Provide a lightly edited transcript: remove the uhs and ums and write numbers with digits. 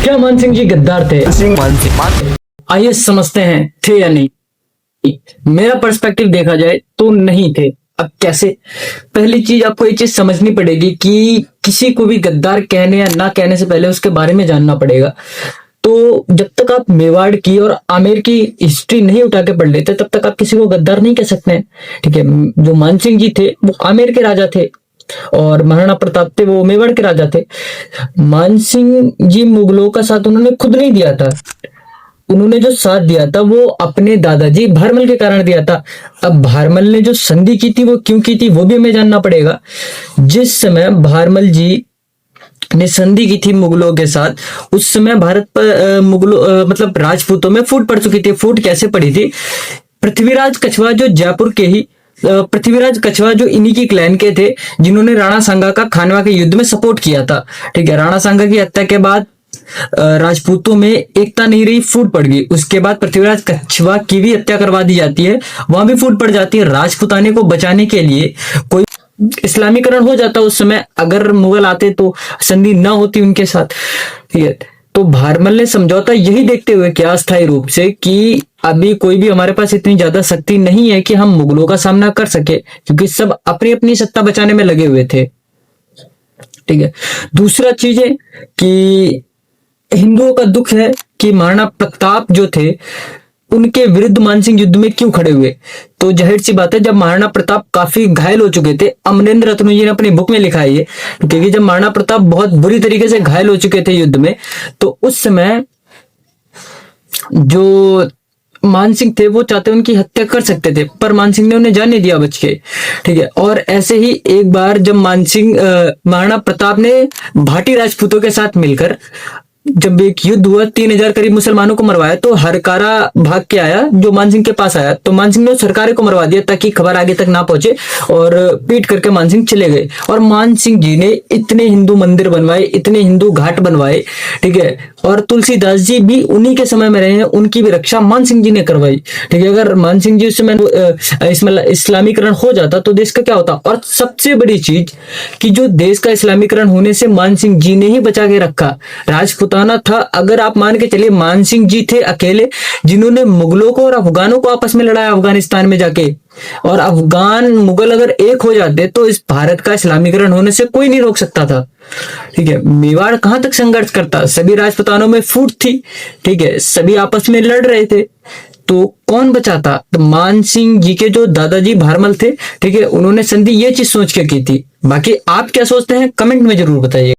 क्या मान सिंह जी गद्दार थे? आइए समझते हैं थे या नहीं। मेरा पर्सपेक्टिव देखा जाए तो नहीं थे। अब कैसे? पहली चीज आपको ये चीज समझनी पड़ेगी कि किसी को भी गद्दार कहने या ना कहने से पहले उसके बारे में जानना पड़ेगा। तो जब तक आप मेवाड़ की और आमेर की हिस्ट्री नहीं उठा के पढ़ लेते तब तक आप किसी को गद्दार नहीं कह सकते हैं। ठीक है, जो मानसिंह जी थे वो आमेर के राजा थे और महाराणा प्रताप थे वो मेवाड़ के राजा थे। मानसिंह जी मुगलों का साथ उन्होंने खुद नहीं दिया था, उन्होंने जो साथ दिया था वो अपने दादाजी भारमल के कारण दिया था। अब भारमल ने जो संधि की थी वो क्यों की थी वो भी हमें जानना पड़ेगा। जिस समय भारमल जी ने संधि की थी मुगलों के साथ उस समय भारत पर मुगलों मतलब राजपूतों में फूट पड़ चुकी थी। फूट कैसे पड़ी थी? पृथ्वीराज कछवा जो जयपुर के ही पृथ्वीराज कछवा जो इन्हीं की क्लैन के थे जिन्होंने राणा सांगा का खानवा के युद्ध में सपोर्ट किया था। ठीक है, राणा सांगा की हत्या के बाद राजपूतों में एकता नहीं रही, फूट पड़ गई। उसके बाद पृथ्वीराज कछवा की भी हत्या करवा दी जाती है, वहां भी फूट पड़ जाती है। राजपूताने को बचाने के लिए कोई इस्लामीकरण हो जाता उस समय, अगर मुगल आते तो संधि न होती उनके साथ। ठीक है, तो भारमल ने समझौता यही देखते हुए किया अस्थायी रूप से कि अभी कोई भी हमारे पास इतनी ज्यादा शक्ति नहीं है कि हम मुगलों का सामना कर सके, क्योंकि सब अपनी अपनी सत्ता बचाने में लगे हुए थे। ठीक है, दूसरा चीज है कि हिंदुओं का दुख है कि महाराणा प्रताप जो थे उनके विरुद्ध मानसिंह युद्ध में क्यों खड़े हुए। तो जाहिर सी बात है, जब महाराणा प्रताप काफी घायल हो चुके थे, अमरेंद्र रत्नू जी ने अपनी बुक में लिखा है ये, क्योंकि जब महाराणा प्रताप बहुत बुरी तरीके से घायल हो चुके थे युद्ध में, तो उस समय जो मानसिंह थे वो चाहते उनकी हत्या कर सकते थे, पर मानसिंह ने उन्हें जाने दिया बच के। ठीक है, और ऐसे ही एक बार जब महाराणा प्रताप ने भाटी राजपूतों के साथ मिलकर जब एक युद्ध हुआ, 3,000 करीब मुसलमानों को मरवाया, तो हरकारा भाग के आया जो मानसिंह के पास आया, तो मानसिंह ने उस हरकारे को मरवा दिया ताकि खबर आगे तक ना पहुंचे, और पीट करके मानसिंह चले गए। और मानसिंह जी ने इतने हिंदू मंदिर बनवाए, इतने हिंदू घाट बनवाए। ठीक है, और तुलसीदास जी भी उन्हीं के समय में रहे हैं, उनकी भी रक्षा मानसिंह जी ने करवाई। ठीक है, अगर मानसिंह जी उस समय इसमें इस्लामीकरण हो जाता तो देश का क्या होता। और सबसे बड़ी चीज कि जो देश का इस्लामीकरण होने से मानसिंह जी ने ही बचा के रखा, राजपूताना था। अगर आप मान के चलिए मानसिंह जी थे अकेले जिन्होंने मुगलों को और अफगानों को आपस में लड़ाया अफगानिस्तान में जाके, और अफगान मुगल अगर एक हो जाते तो इस भारत का इस्लामीकरण होने से कोई नहीं रोक सकता था। ठीक है, मेवाड़ कहां तक संघर्ष करता, सभी राजपूतानों में फूट थी। ठीक है, सभी आपस में लड़ रहे थे, तो कौन बचाता? तो मानसिंह जी के जो दादाजी भारमल थे, ठीक है, उन्होंने संधि ये चीज सोच के की थी। बाकी आप क्या सोचते हैं कमेंट में जरूर बताइए।